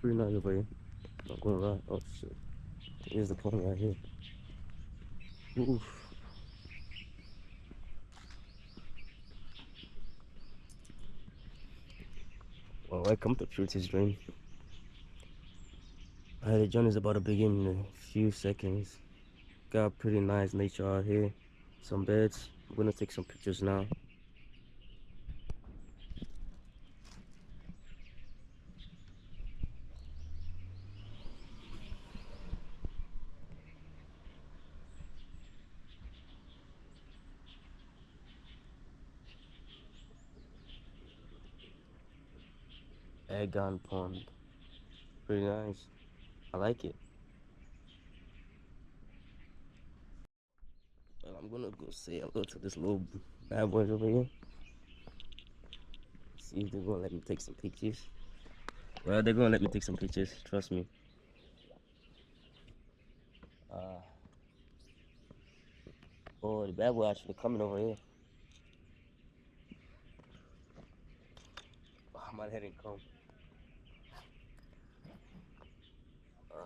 pretty nice over here. Not gonna lie. Oh shit. Here's the pond right here. Oof. Well, welcome to Purity's Dream. The journey is about to begin in a few seconds. Got pretty nice nature out here. Some beds. I'm gonna take some pictures now. Enkan Pond. Pretty nice. I like it. Well, I'm gonna go say hello to this little bad boys over here. See if they're gonna let me take some pictures. Well, they're gonna let me take some pictures. Trust me. Uh, oh, the bad boy actually coming over here. Oh, I might head and come. Uh,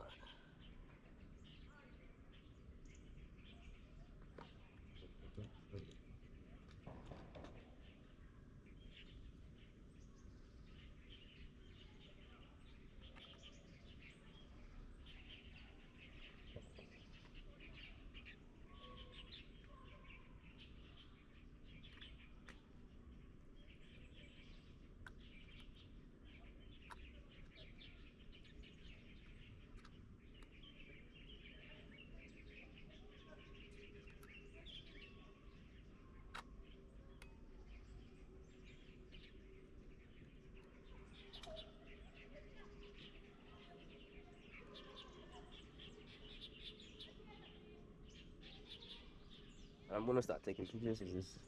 I'm gonna start taking pictures of this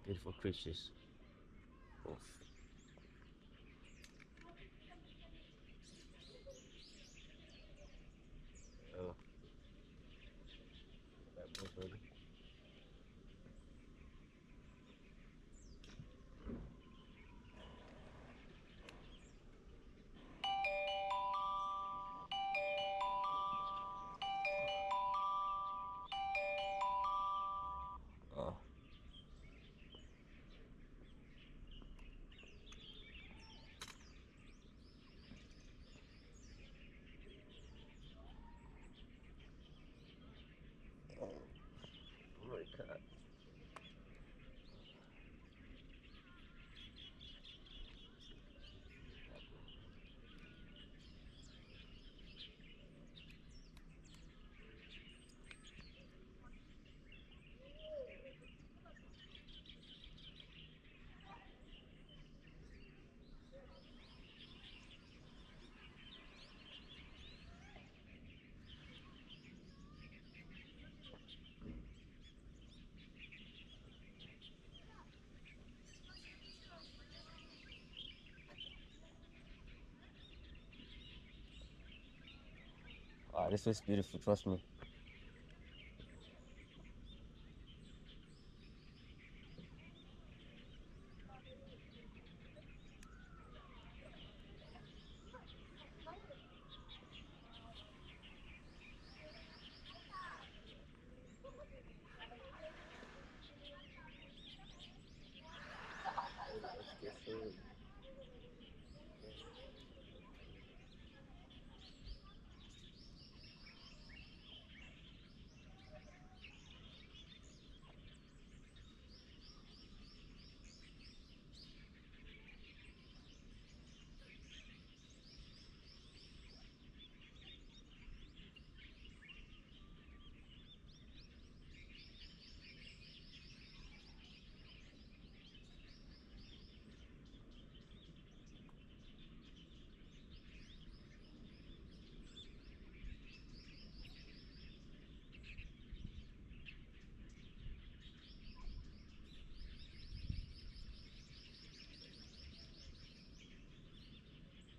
beautiful creatures. Oof. Oh, bad boys, baby. Oh, oh my God. This is beautiful. Trust me.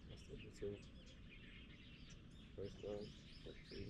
That's the two. First one, part two.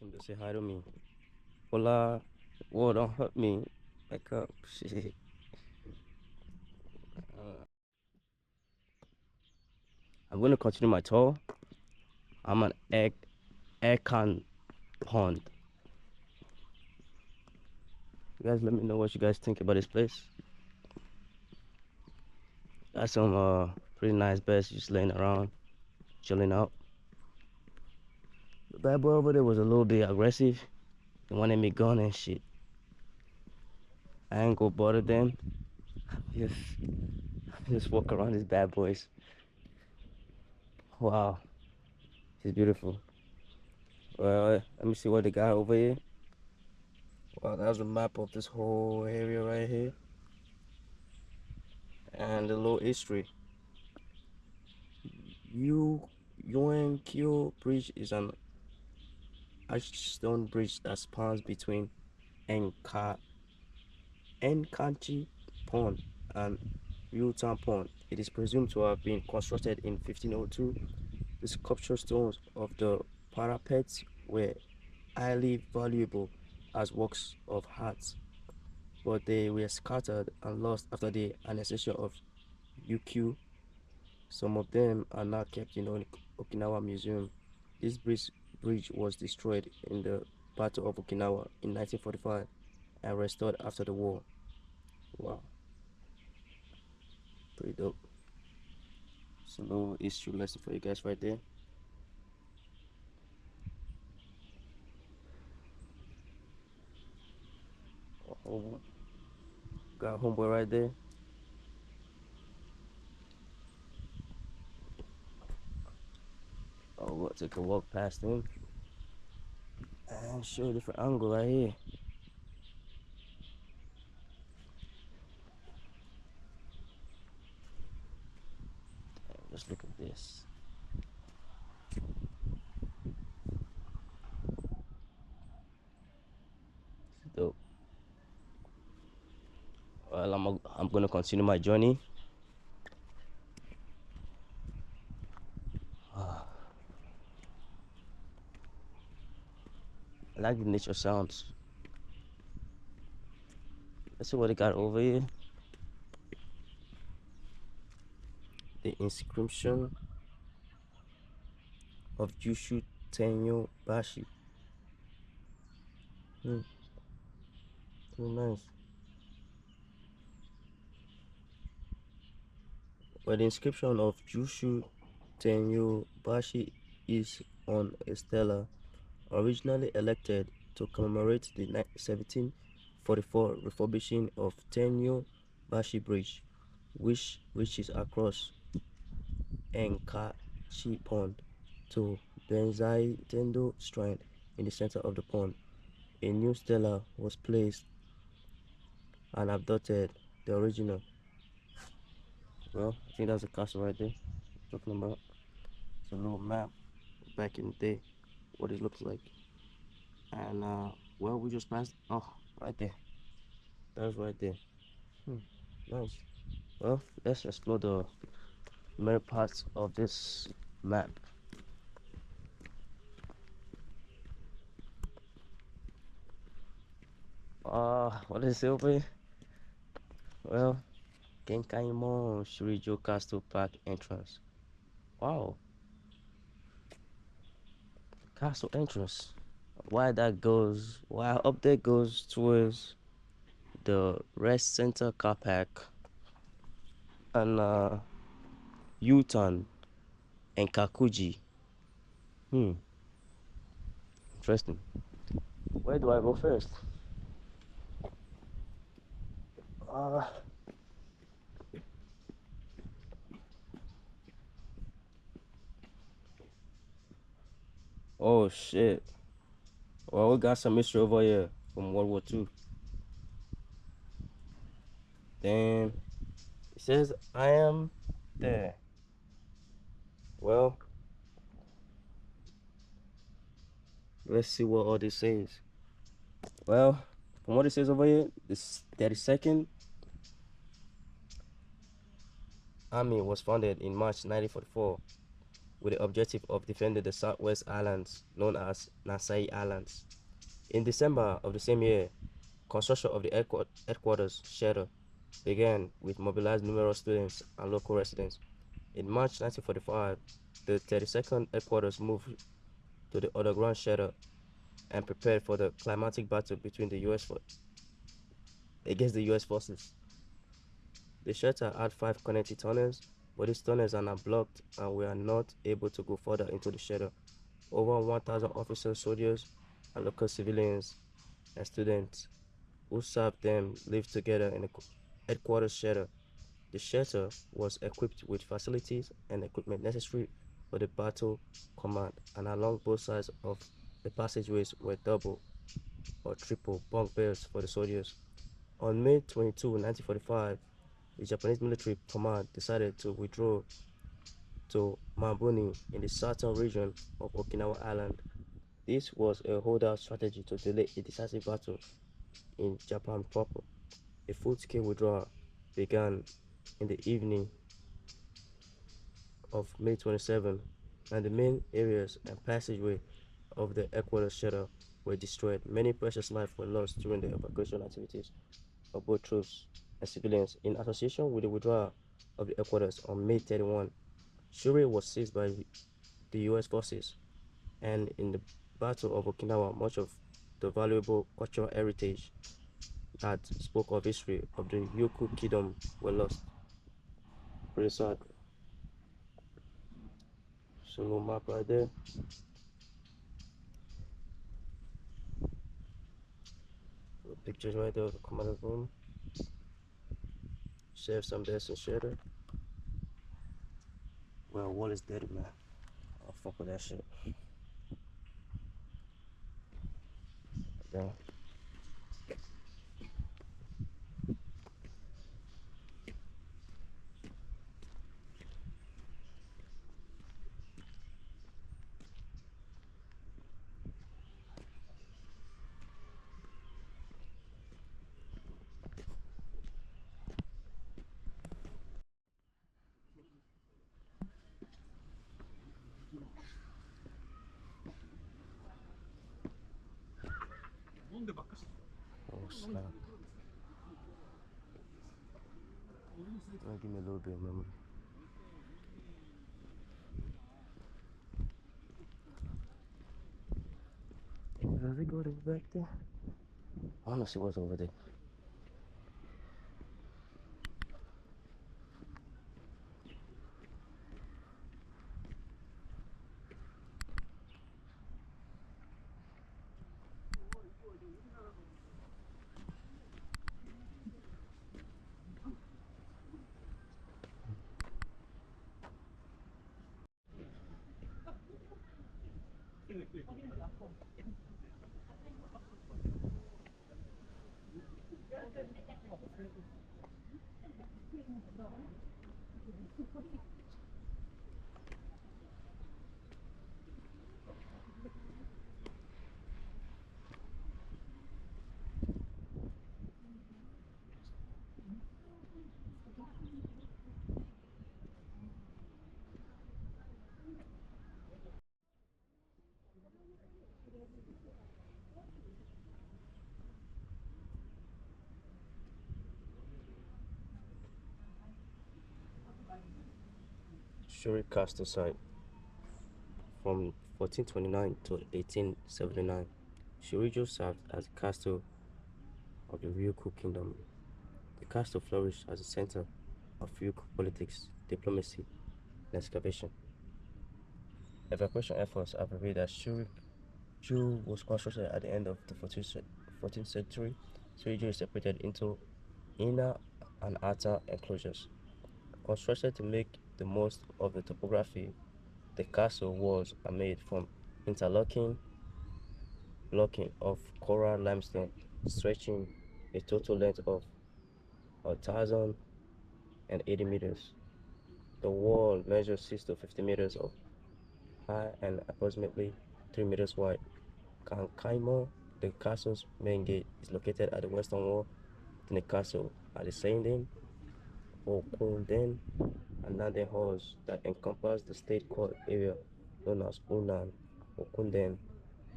Come to say hi to me. Hola. Whoa, don't hurt me. Back up. Shit. I'm gonna continue my tour. I'm an Enkan Pond. You guys let me know what you guys think about this place. Got some pretty nice beds just laying around, chilling out. The bad boy over there was a little bit aggressive. He wanted me gone and shit. I ain't go bother them. Just just walk around these bad boys. Wow, she's beautiful. Well, let me see what they got over here. Wow, that's a map of this whole area right here. And the little history. Yu Yuan Bridge is an arched stone bridge that spans between Enka Enkanchi Pond and Ryutan Pond. It is presumed to have been constructed in 1502. The sculpture stones of the parapets were highly valuable as works of art, but they were scattered and lost after the annexation of Ryukyu. Some of them are now kept in Okinawa Museum. This bridge was destroyed in the Battle of Okinawa in 1945 and restored after the war. Wow, pretty dope. It's a little history lesson for you guys right there. Oh, got homeboy right there. Oh, we'll take a walk past him and show a different angle right here. Just look at this. It's dope. Well, I'm gonna continue my journey. Ah, I like the nature sounds. Let's see what they got over here. The inscription of Jushu Tenyo Bashi. Hmm, very nice. Well, the inscription of Jushu Tenyo Bashi is on a stela originally elected to commemorate the 1744 refurbishing of Tenyo Bashi Bridge, which reaches across Enkachi Pond to Benzai Tendo Shrine in the center of the pond. A new stela was placed and abducted the original. Well, I think that's a castle right there. Talking about it's a little map back in the day, what it looks like. And well, we just passed. Oh, right there. That's right there. Hmm, nice. Well, let's explore the many parts of this map. What is it over here? Well, Genkaimon Shurijo Castle Park entrance. Wow, castle entrance. Why that goes? Why up there goes towards the rest center car park and U-turn and Kakuji. Hmm, interesting. Where do I go first? Uh, oh shit. Well, we got some mystery over here from World War II. Damn. It says I am there. Well, let's see what all this says. Well, from what it says over here, this 32nd Army was founded in March 1944 with the objective of defending the Southwest Islands, known as Nasai Islands. In December of the same year, construction of the headquarters shelter began with mobilized numerous students and local residents. In March 1945, the 32nd headquarters moved to the underground shelter and prepared for the climatic battle between the US against the US forces. The shelter had 5 connecting tunnels, but these tunnels are now blocked and we are not able to go further into the shelter. Over 1,000 officers, soldiers, and local civilians and students who served them lived together in the headquarters shelter. The shelter was equipped with facilities and equipment necessary for the battle command, and along both sides of the passageways were double or triple bunk beds for the soldiers. On May 22, 1945, the Japanese military command decided to withdraw to Mabuni in the southern region of Okinawa Island. This was a holdout strategy to delay a decisive battle in Japan proper. A full-scale withdrawal began in the evening of May 27, and the main areas and passageway of the Ecuador shelter were destroyed. Many precious lives were lost during the evacuation activities of both troops and civilians. In association with the withdrawal of the Ecuadors on May 31, Shuri was seized by the US forces, and in the Battle of Okinawa, much of the valuable cultural heritage that spoke of history of the Yoku Kingdom were lost. Pretty sad. So no map right there. Pictures right there of the commander room. Share some there, some shader. Well, wall is dead, man. I'll fuck with that shit. Damn. Oh snap. Give me a little bit of memory. Does it go to back there? I wanna see what's over there. Shuri Castle site from 1429 to 1879. Shurijo served as the castle of the Ryukyu Kingdom. The castle flourished as a center of Ryukyu politics, diplomacy, and excavation. Evacuation efforts have revealed that Shurijo was constructed at the end of the 14th century. Shurijo is separated into inner and outer enclosures. Constructed to make the most of the topography, the castle walls are made from interlocking blocking of coral limestone, stretching a total length of 1,080 meters. The wall measures 6 to 50 meters high and approximately 3 meters wide. Kankaimo, the castle's main gate, is located at the western wall within the castle. At the same name, Okunden, and landing halls that encompass the state court area known as Unan, Okunden,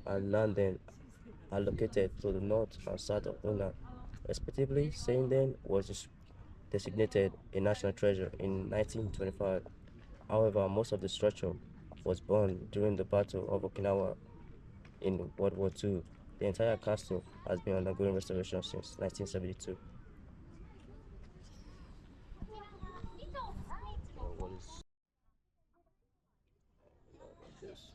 and Landen are located to the north and south of Unan, respectively. Seinden was designated a national treasure in 1925. However, most of the structure was burned during the Battle of Okinawa in World War II. The entire castle has been undergoing restoration since 1972. What is this?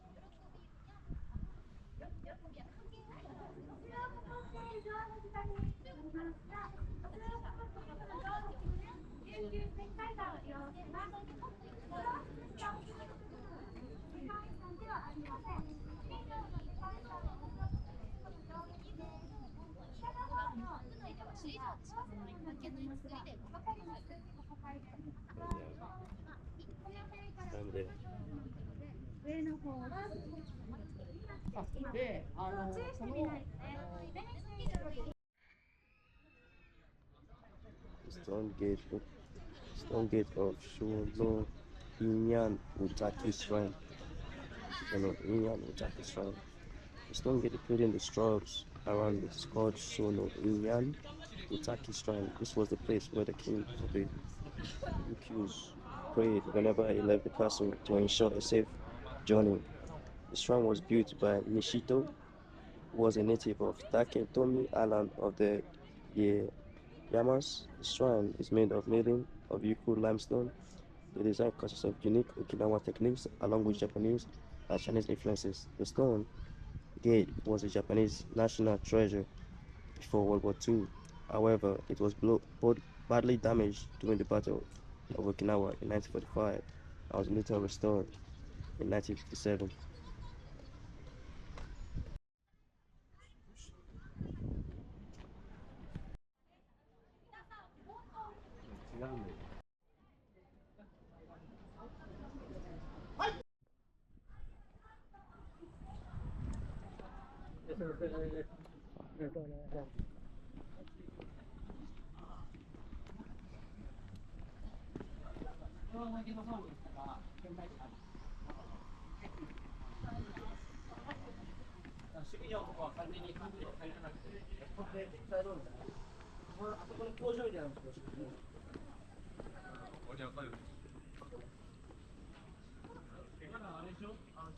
I'm there. Stone Gate, Stone Gate of Shono Inyan Utaki Shrine. Inyan Utaki Shrine. The stone gate including the shrubs around it is called Shono Inyan Utaki Shrine. This was the place where the king of the Ryukyus prayed whenever he left the castle to ensure a safe journey. The shrine was built by Nishito, who was a native of Taketomi Island of the Yamas. The shrine is made of milling of Yuku limestone. The design consists of unique Okinawa techniques along with Japanese and Chinese influences. The stone gate was a Japanese national treasure before World War II. However, it was badly damaged during the Battle of Okinawa in 1945 and was later restored in 1957.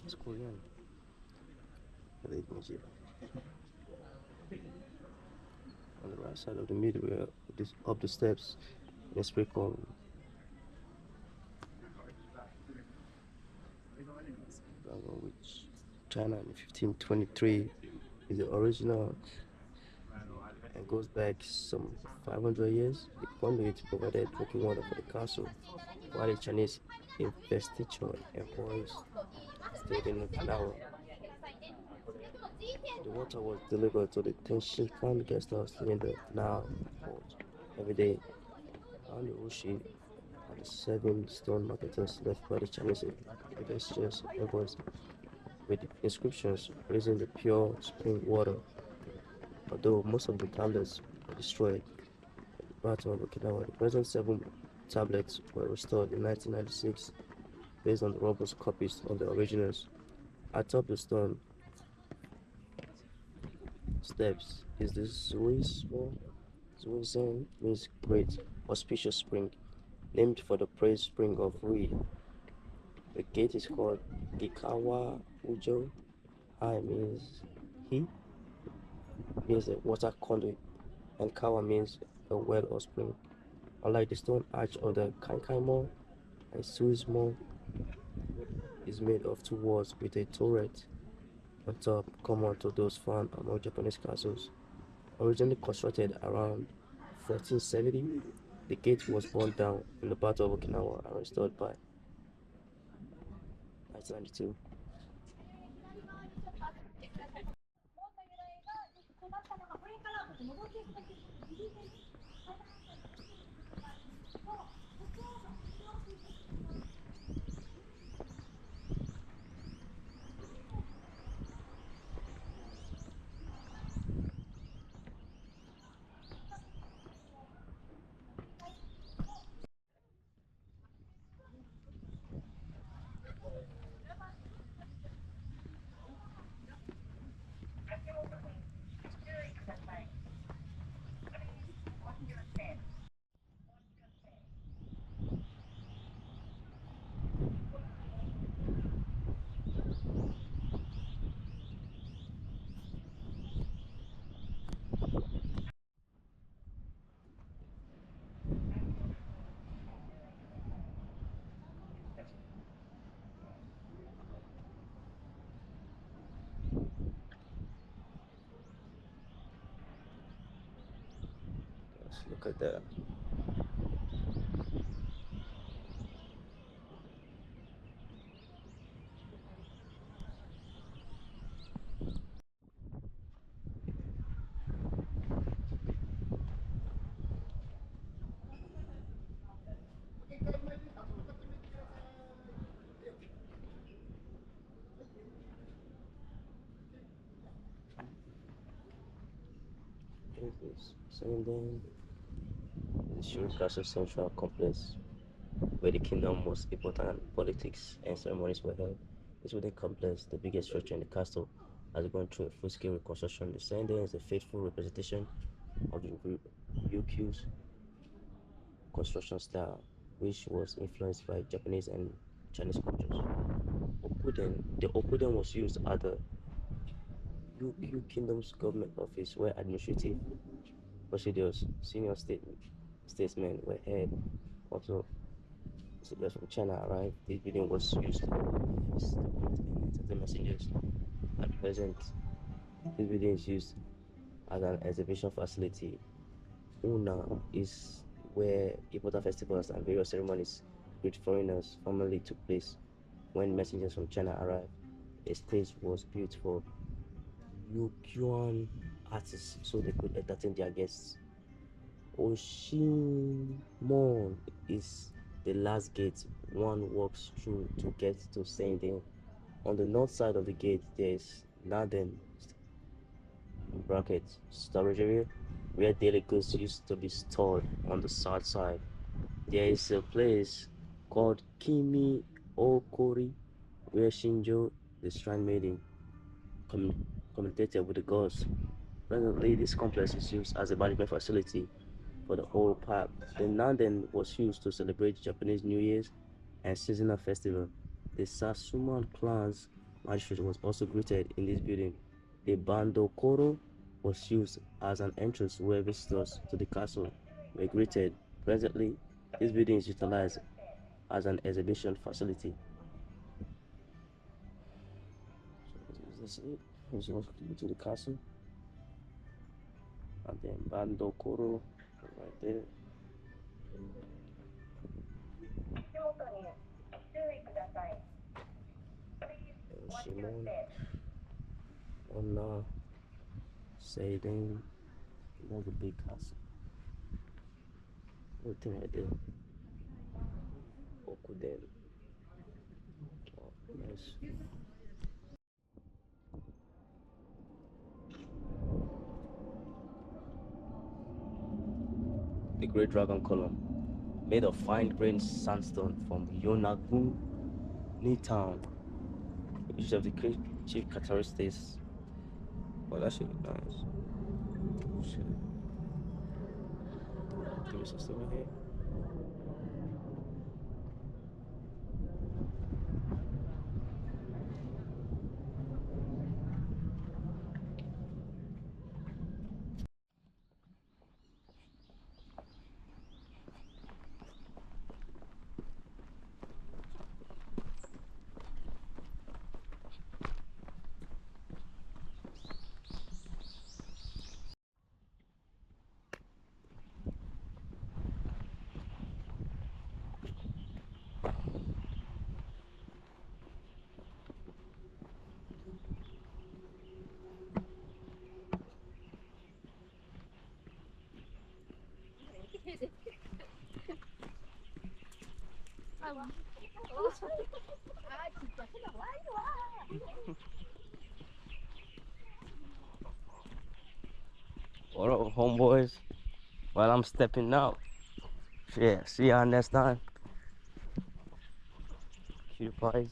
It's Korean. On the right side of the middle, up the steps, in a spray called which China in 1523 is the original and goes back some 500 years. The conduit provided drinking water for the castle, while the Chinese investiture employees stayed in Okinawa. The water was delivered to the Tenshinkan guest house in the Nile port every day. Around the Ushi are the 7 stone marketers left by the Chinese investitures employees with inscriptions praising the pure spring water. Although most of the tablets were destroyed in the Battle of Okinawa, the present 7 tablets were restored in 1996 based on the robust copies of the originals. Atop the stone steps is the Zuismo. Zuizen means great, auspicious spring, named for the praise spring of Rui. The gate is called Gikawa Ujo. I he means a water conduit, and Kawa means a well or spring. Unlike the stone arch of the Kankaimo, a Suismo is made of 2 walls with a turret on top, common to those found among Japanese castles. Originally constructed around 1470, the gate was burned down in the Battle of Okinawa and restored by 1992. Look at that. What is this? Saying then the Shuri Castle Central Complex, where the kingdom most important politics and ceremonies were held. This wooden complex, the biggest structure in the castle, has gone through a full-scale reconstruction. The sign there is a faithful representation of the Ryukyu's construction style, which was influenced by Japanese and Chinese cultures. The Okuden was used at the Ryukyu Kingdom's government office, where administrative procedures, senior statesmen were held. Also, messengers from China arrived. This building was used to feast the messengers. At present, this building is used as an exhibition facility. Una is where important festivals and various ceremonies with foreigners formerly took place. When messengers from China arrived, a stage was built for Yukyuan artists so they could entertain their guests. Oshimon is the last gate one walks through to get to Sending. On the north side of the gate, there is Naden storage area where daily goods used to be stored. On the south side, there is a place called Kimi Okori where Shinjo, the shrine maiden, communicated with the gods. Presently, this complex is used as a management facility for the whole park. The Nanden was used to celebrate Japanese New Year's and seasonal festival. The Sasuman clan's magistrate was also greeted in this building. The Bandokoro was used as an entrance where visitors to the castle were greeted. Presently, this building is utilized as an exhibition facility. So is this it? Let's go to the castle. And then Bandokoro right there. And Shimon on Seiden. That's a big castle. Everything right there. Okuden. Oh, nice. The Great Dragon Column, made of fine-grained sandstone from Yonaguni town, which of the chief characteristics. Oh, that should be nice. Shit. Give me some stuff in here. What up, homeboys? While I'm stepping out. Yeah, see y'all next time. Cutie pies.